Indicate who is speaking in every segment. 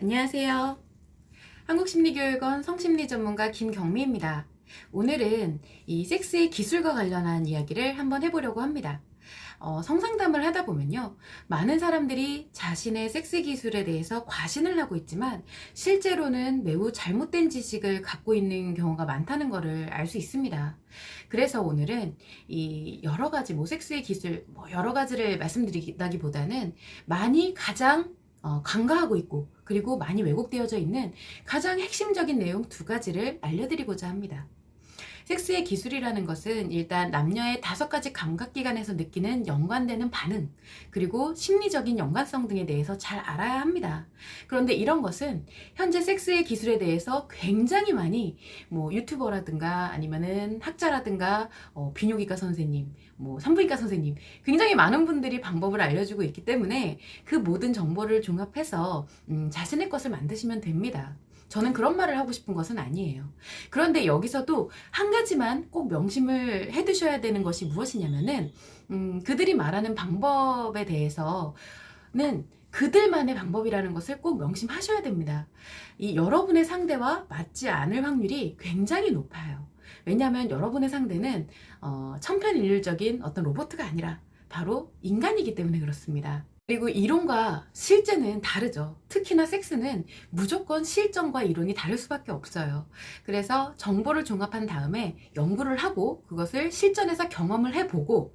Speaker 1: 안녕하세요. 한국심리교육원 성심리 전문가 김경미입니다. 오늘은 이 섹스의 기술과 관련한 이야기를 한번 해보려고 합니다. 성상담을 하다 보면요, 많은 사람들이 자신의 섹스 기술에 대해서 과신을 하고 있지만 실제로는 매우 잘못된 지식을 갖고 있는 경우가 많다는 것을 알 수 있습니다. 그래서 오늘은 이 여러 가지 섹스의 기술 여러 가지를 말씀드리기보다는 많이 가장 간과하고 있고 그리고 많이 왜곡되어져 있는 가장 핵심적인 내용 두 가지를 알려드리고자 합니다. 섹스의 기술이라는 것은 일단 남녀의 5가지 감각기관에서 느끼는 연관되는 반응, 그리고 심리적인 연관성 등에 대해서 잘 알아야 합니다. 그런데 이런 것은 현재 섹스의 기술에 대해서 굉장히 많이 유튜버라든가 아니면은 학자라든가 비뇨기과 선생님, 산부인과 선생님, 굉장히 많은 분들이 방법을 알려주고 있기 때문에 그 모든 정보를 종합해서 자신의 것을 만드시면 됩니다. 저는 그런 말을 하고 싶은 것은 아니에요. 그런데 여기서도 한 가지만 꼭 명심을 해 두셔야 되는 것이 무엇이냐면은 그들이 말하는 방법에 대해서는 그들만의 방법이라는 것을 꼭 명심하셔야 됩니다. 이 여러분의 상대와 맞지 않을 확률이 굉장히 높아요. 왜냐하면 여러분의 상대는 천편일률적인 어떤 로봇가 아니라 바로 인간이기 때문에 그렇습니다. 그리고 이론과 실제는 다르죠. 특히나 섹스는 무조건 실전과 이론이 다를 수밖에 없어요. 그래서 정보를 종합한 다음에 연구를 하고 그것을 실전에서 경험을 해보고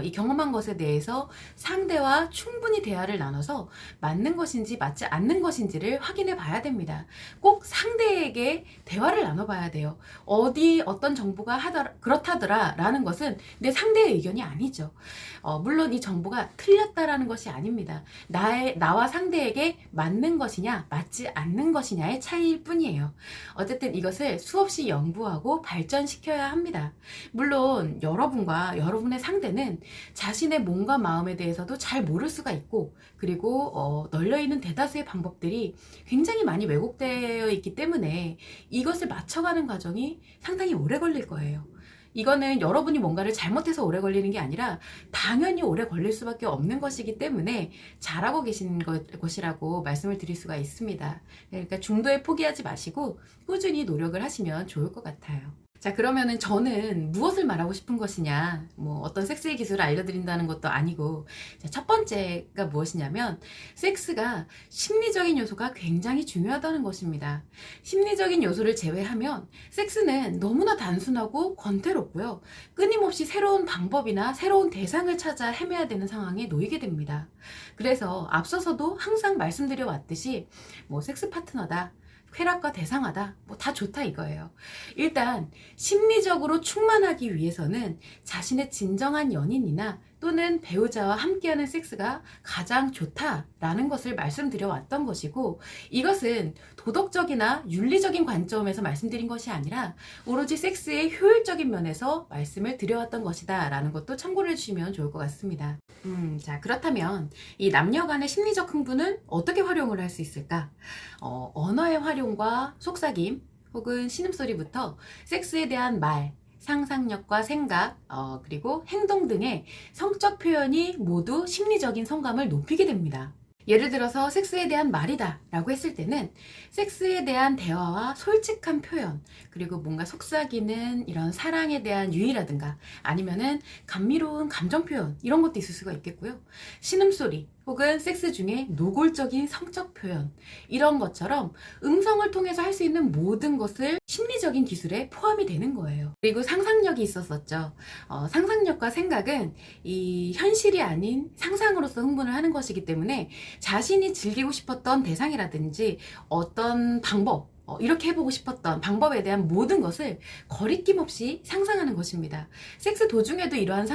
Speaker 1: 이 경험한 것에 대해서 상대와 충분히 대화를 나눠서 맞는 것인지 맞지 않는 것인지를 확인해 봐야 됩니다. 꼭 상대에게 대화를 나눠봐야 돼요. 어떤 정보가 그렇다더라 라는 것은 내 상대의 의견이 아니죠. 물론 이 정보가 틀렸다라는 것이 아닙니다. 나와 상대에게 맞는 것이냐 맞지 않는 것이냐의 차이일 뿐이에요. 어쨌든 이것을 수없이 연구하고 발전시켜야 합니다. 물론 여러분과 여러분의 상대는 자신의 몸과 마음에 대해서도 잘 모를 수가 있고, 그리고 널려있는 대다수의 방법들이 굉장히 많이 왜곡되어 있기 때문에 이것을 맞춰가는 과정이 상당히 오래 걸릴 거예요. 이거는 여러분이 뭔가를 잘못해서 오래 걸리는 게 아니라 당연히 오래 걸릴 수밖에 없는 것이기 때문에 잘하고 계신 것이라고 말씀을 드릴 수가 있습니다. 그러니까 중도에 포기하지 마시고 꾸준히 노력을 하시면 좋을 것 같아요. 자, 그러면은 저는 무엇을 말하고 싶은 것이냐, 어떤 섹스의 기술을 알려드린다는 것도 아니고, 자, 첫 번째가 무엇이냐면 섹스가 심리적인 요소가 굉장히 중요하다는 것입니다. 심리적인 요소를 제외하면 섹스는 너무나 단순하고 권태롭고요, 끊임없이 새로운 방법이나 새로운 대상을 찾아 헤매야 되는 상황에 놓이게 됩니다. 그래서 앞서서도 항상 말씀드려 왔듯이 섹스 파트너다, 쾌락과 대상하다, 다 좋다 이거예요. 일단 심리적으로 충만하기 위해서는 자신의 진정한 연인이나 또는 배우자와 함께하는 섹스가 가장 좋다라는 것을 말씀드려 왔던 것이고, 이것은 도덕적이나 윤리적인 관점에서 말씀드린 것이 아니라 오로지 섹스의 효율적인 면에서 말씀을 드려왔던 것이다 라는 것도 참고를 해주시면 좋을 것 같습니다. 자, 그렇다면 이 남녀 간의 심리적 흥분은 어떻게 활용을 할 수 있을까? 언어의 활용과 속삭임 혹은 신음소리부터 섹스에 대한 말, 상상력과 생각, 그리고 행동 등의 성적 표현이 모두 심리적인 성감을 높이게 됩니다. 예를 들어서 섹스에 대한 말이다 라고 했을 때는 섹스에 대한 대화와 솔직한 표현, 그리고 뭔가 속삭이는 이런 사랑에 대한 유의라든가 아니면은 감미로운 감정 표현, 이런 것도 있을 수가 있겠고요. 신음소리 혹은 섹스 중에 노골적인 성적 표현, 이런 것처럼 음성을 통해서 할 수 있는 모든 것을 심리적인 기술에 포함이 되는 거예요. 그리고 상상력이 있었었죠. 상상력과 생각은 이 현실이 아닌 상상으로서 흥분을 하는 것이기 때문에 자신이 즐기고 싶었던 대상이라든지 어떤 방법, 이렇게 해보고 싶었던 방법에 대한 모든 것을 거리낌 없이 상상하는 것입니다. 섹스 도중에도 이러한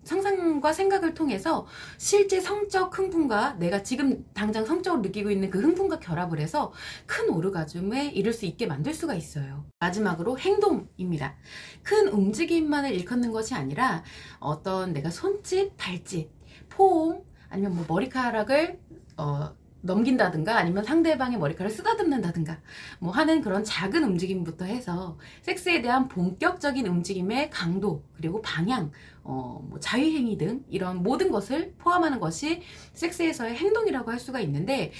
Speaker 1: 상상과 생각을 통해서 실제 성적 흥분과 내가 지금 당장 성적으로 느끼고 있는 그 흥분과 결합을 해서 큰 오르가즘에 이를 수 있게 만들 수가 있어요. 마지막으로 행동입니다. 큰 움직임만을 일컫는 것이 아니라 어떤 내가 손짓, 발짓, 포옹, 아니면 머리카락을 넘긴다든가 아니면 상대방의 머리카락을 쓰다듬는다든가 뭐 하는 그런 작은 움직임부터 해서 섹스에 대한 본격적인 움직임의 강도 그리고 방향, 뭐 자유행위 등 이런 모든 것을 포함하는 것이 섹스에서의 행동이라고 할 수가 있는데,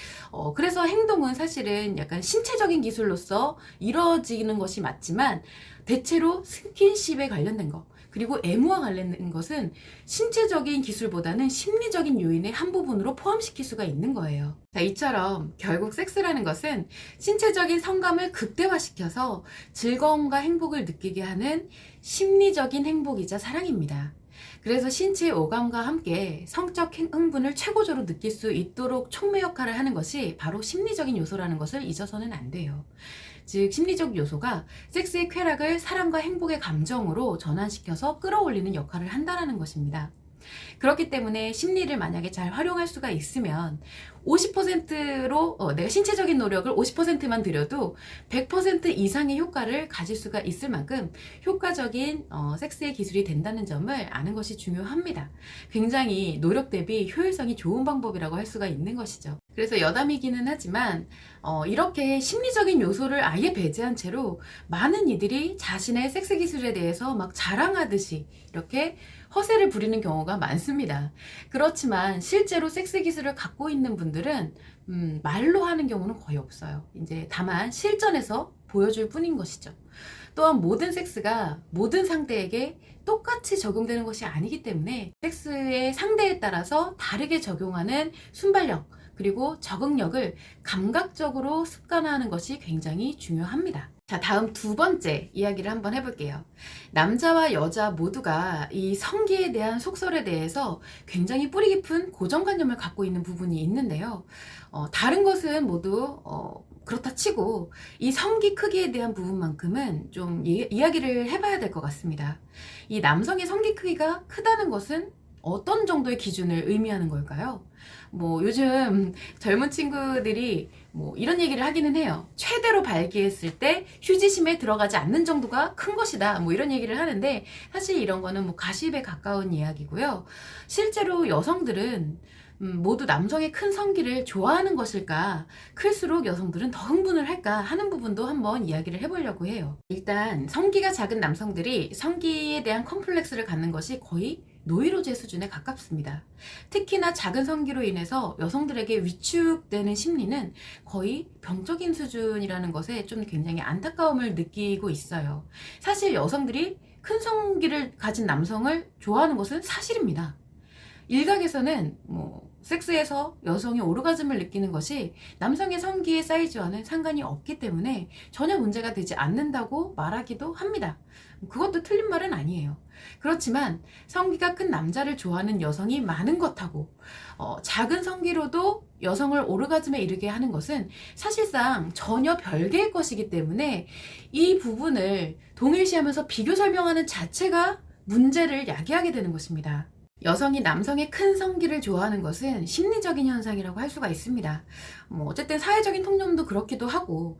Speaker 1: 그래서 행동은 사실은 약간 신체적인 기술로서 이루어지는 것이 맞지만 대체로 스킨십에 관련된 거 그리고 애무와 관련된 것은 신체적인 기술보다는 심리적인 요인의 한 부분으로 포함시킬 수가 있는 거예요. 자, 이처럼 결국 섹스라는 것은 신체적인 성감을 극대화시켜서 즐거움과 행복을 느끼게 하는 심리적인 행복이자 사랑입니다. 그래서 신체의 오감과 함께 성적 흥분을 최고조로 느낄 수 있도록 촉매 역할을 하는 것이 바로 심리적인 요소라는 것을 잊어서는 안 돼요. 즉 심리적 요소가 섹스의 쾌락을 사랑과 행복의 감정으로 전환시켜서 끌어올리는 역할을 한다는 것입니다. 그렇기 때문에 심리를 만약에 잘 활용할 수가 있으면 50%로 내가 신체적인 노력을 50%만 들여도 100% 이상의 효과를 가질 수가 있을 만큼 효과적인 섹스의 기술이 된다는 점을 아는 것이 중요합니다. 굉장히 노력 대비 효율성이 좋은 방법이라고 할 수가 있는 것이죠. 그래서 여담이기는 하지만 이렇게 심리적인 요소를 아예 배제한 채로 많은 이들이 자신의 섹스 기술에 대해서 막 자랑하듯이 이렇게 허세를 부리는 경우가 많습니다. 그렇지만 실제로 섹스 기술을 갖고 있는 분들은 말로 하는 경우는 거의 없어요. 이제 다만 실전에서 보여줄 뿐인 것이죠. 또한 모든 섹스가 모든 상대에게 똑같이 적용되는 것이 아니기 때문에 섹스의 상대에 따라서 다르게 적용하는 순발력 그리고 적응력을 감각적으로 습관화하는 것이 굉장히 중요합니다. 자, 다음 두 번째 이야기를 한번 해볼게요. 남자와 여자 모두가 이 성기에 대한 속설에 대해서 굉장히 뿌리 깊은 고정관념을 갖고 있는 부분이 있는데요. 다른 것은 모두 그렇다 치고 이 성기 크기에 대한 부분만큼은 좀 이야기를 해봐야 될 것 같습니다. 이 남성의 성기 크기가 크다는 것은 어떤 정도의 기준을 의미하는 걸까요? 뭐 요즘 젊은 친구들이 뭐 이런 얘기를 하기는 해요. 최대로 발기했을 때 휴지심에 들어가지 않는 정도가 큰 것이다. 뭐 이런 얘기를 하는데 사실 이런 거는 뭐 가십에 가까운 이야기고요. 실제로 여성들은 모두 남성의 큰 성기를 좋아하는 것일까? 클수록 여성들은 더 흥분을 할까? 하는 부분도 한번 이야기를 해보려고 해요. 일단 성기가 작은 남성들이 성기에 대한 컴플렉스를 갖는 것이 거의 노이로제 수준에 가깝습니다. 특히나 작은 성기로 인해서 여성들에게 위축되는 심리는 거의 병적인 수준이라는 것에 좀 굉장히 안타까움을 느끼고 있어요. 사실 여성들이 큰 성기를 가진 남성을 좋아하는 것은 사실입니다. 일각에서는 섹스에서 여성이 오르가즘을 느끼는 것이 남성의 성기의 사이즈와는 상관이 없기 때문에 전혀 문제가 되지 않는다고 말하기도 합니다. 그것도 틀린 말은 아니에요. 그렇지만 성기가 큰 남자를 좋아하는 여성이 많은 것하고 작은 성기로도 여성을 오르가즘에 이르게 하는 것은 사실상 전혀 별개의 것이기 때문에 이 부분을 동일시하면서 비교 설명하는 자체가 문제를 야기하게 되는 것입니다. 여성이 남성의 큰 성기를 좋아하는 것은 심리적인 현상이라고 할 수가 있습니다. 어쨌든 사회적인 통념도 그렇기도 하고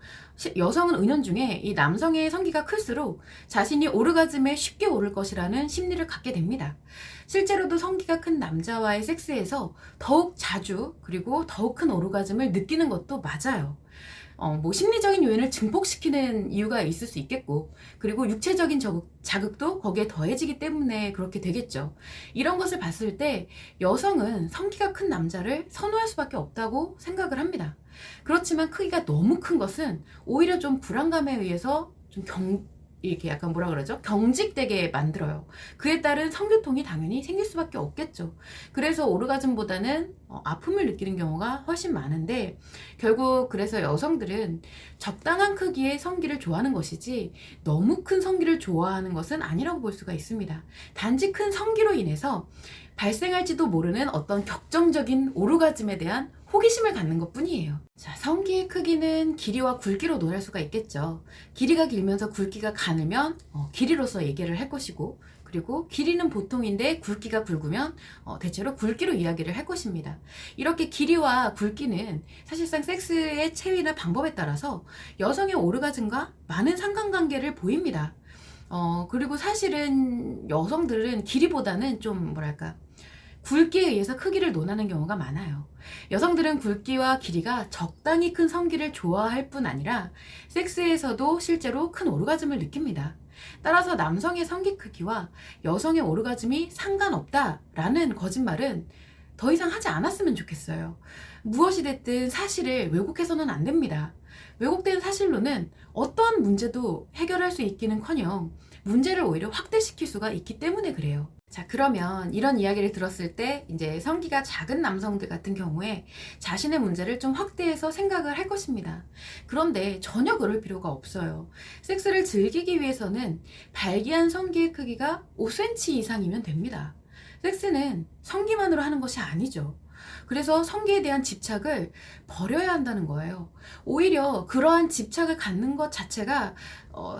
Speaker 1: 여성은 은연중에 이 남성의 성기가 클수록 자신이 오르가즘에 쉽게 오를 것이라는 심리를 갖게 됩니다. 실제로도 성기가 큰 남자와의 섹스에서 더욱 자주 그리고 더욱 큰 오르가즘을 느끼는 것도 맞아요. 심리적인 요인을 증폭시키는 이유가 있을 수 있겠고, 그리고 육체적인 자극도 거기에 더해지기 때문에 그렇게 되겠죠. 이런 것을 봤을 때 여성은 성기가 큰 남자를 선호할 수밖에 없다고 생각을 합니다. 그렇지만 크기가 너무 큰 것은 오히려 좀 불안감에 의해서 이렇게 약간 뭐라 그러죠? 경직되게 만들어요. 그에 따른 성교통이 당연히 생길 수밖에 없겠죠. 그래서 오르가즘보다는 아픔을 느끼는 경우가 훨씬 많은데, 결국 그래서 여성들은 적당한 크기의 성기를 좋아하는 것이지 너무 큰 성기를 좋아하는 것은 아니라고 볼 수가 있습니다. 단지 큰 성기로 인해서 발생할지도 모르는 어떤 격정적인 오르가즘에 대한 호기심을 갖는 것 뿐이에요. 자, 성기의 크기는 길이와 굵기로 논할 수가 있겠죠. 길이가 길면서 굵기가 가늘면 길이로서 얘기를 할 것이고, 그리고 길이는 보통인데 굵기가 굵으면 대체로 굵기로 이야기를 할 것입니다. 이렇게 길이와 굵기는 사실상 섹스의 체위나 방법에 따라서 여성의 오르가즘과 많은 상관관계를 보입니다. 그리고 사실은 여성들은 길이보다는 좀 뭐랄까 굵기에 의해서 크기를 논하는 경우가 많아요. 여성들은 굵기와 길이가 적당히 큰 성기를 좋아할 뿐 아니라 섹스에서도 실제로 큰 오르가즘을 느낍니다. 따라서 남성의 성기 크기와 여성의 오르가즘이 상관없다라는 거짓말은 더 이상 하지 않았으면 좋겠어요. 무엇이 됐든 사실을 왜곡해서는 안 됩니다. 왜곡된 사실로는 어떠한 문제도 해결할 수 있기는커녕 문제를 오히려 확대시킬 수가 있기 때문에 그래요. 자, 그러면 이런 이야기를 들었을 때 이제 성기가 작은 남성들 같은 경우에 자신의 문제를 좀 확대해서 생각을 할 것입니다. 그런데 전혀 그럴 필요가 없어요. 섹스를 즐기기 위해서는 발기한 성기의 크기가 5cm 이상이면 됩니다. 섹스는 성기만으로 하는 것이 아니죠. 그래서 성기에 대한 집착을 버려야 한다는 거예요. 오히려 그러한 집착을 갖는 것 자체가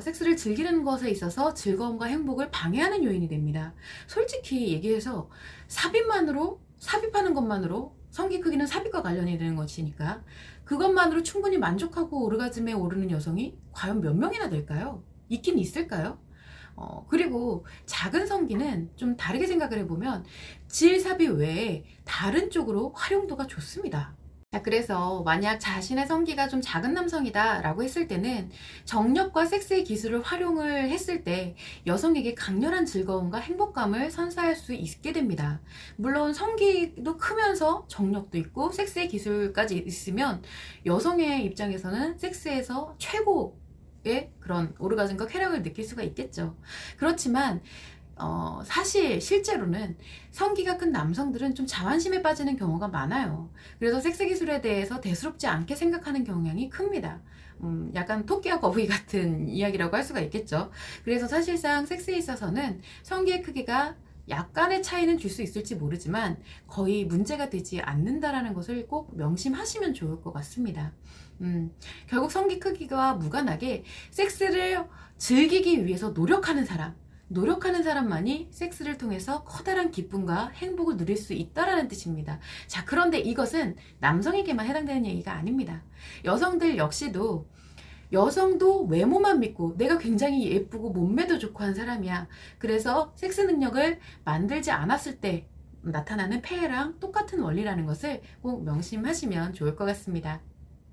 Speaker 1: 섹스를 즐기는 것에 있어서 즐거움과 행복을 방해하는 요인이 됩니다. 솔직히 얘기해서 삽입하는 것만으로 성기 크기는 삽입과 관련이 되는 것이니까 그것만으로 충분히 만족하고 오르가즘에 오르는 여성이 과연 몇 명이나 될까요? 있긴 있을까요? 그리고 작은 성기는 좀 다르게 생각을 해보면 질삽입 외에 다른 쪽으로 활용도가 좋습니다. 자, 그래서 만약 자신의 성기가 좀 작은 남성이다 라고 했을 때는 정력과 섹스의 기술을 활용을 했을 때 여성에게 강렬한 즐거움과 행복감을 선사할 수 있게 됩니다. 물론 성기도 크면서 정력도 있고 섹스의 기술까지 있으면 여성의 입장에서는 섹스에서 최고의 그런 오르가즘과 쾌락을 느낄 수가 있겠죠. 그렇지만 사실 실제로는 성기가 큰 남성들은 좀 자만심에 빠지는 경우가 많아요. 그래서 섹스 기술에 대해서 대수롭지 않게 생각하는 경향이 큽니다. 약간 토끼와 거북이 같은 이야기라고 할 수가 있겠죠. 그래서 사실상 섹스에 있어서는 성기의 크기가 약간의 차이는 줄 수 있을지 모르지만 거의 문제가 되지 않는다라는 것을 꼭 명심하시면 좋을 것 같습니다. 결국 성기 크기와 무관하게 섹스를 즐기기 위해서 노력하는 사람만이 섹스를 통해서 커다란 기쁨과 행복을 누릴 수 있다라는 뜻입니다. 자, 그런데 이것은 남성에게만 해당되는 얘기가 아닙니다. 여성도 외모만 믿고 내가 굉장히 예쁘고 몸매도 좋고 한 사람이야. 그래서 섹스 능력을 만들지 않았을 때 나타나는 폐해랑 똑같은 원리라는 것을 꼭 명심하시면 좋을 것 같습니다.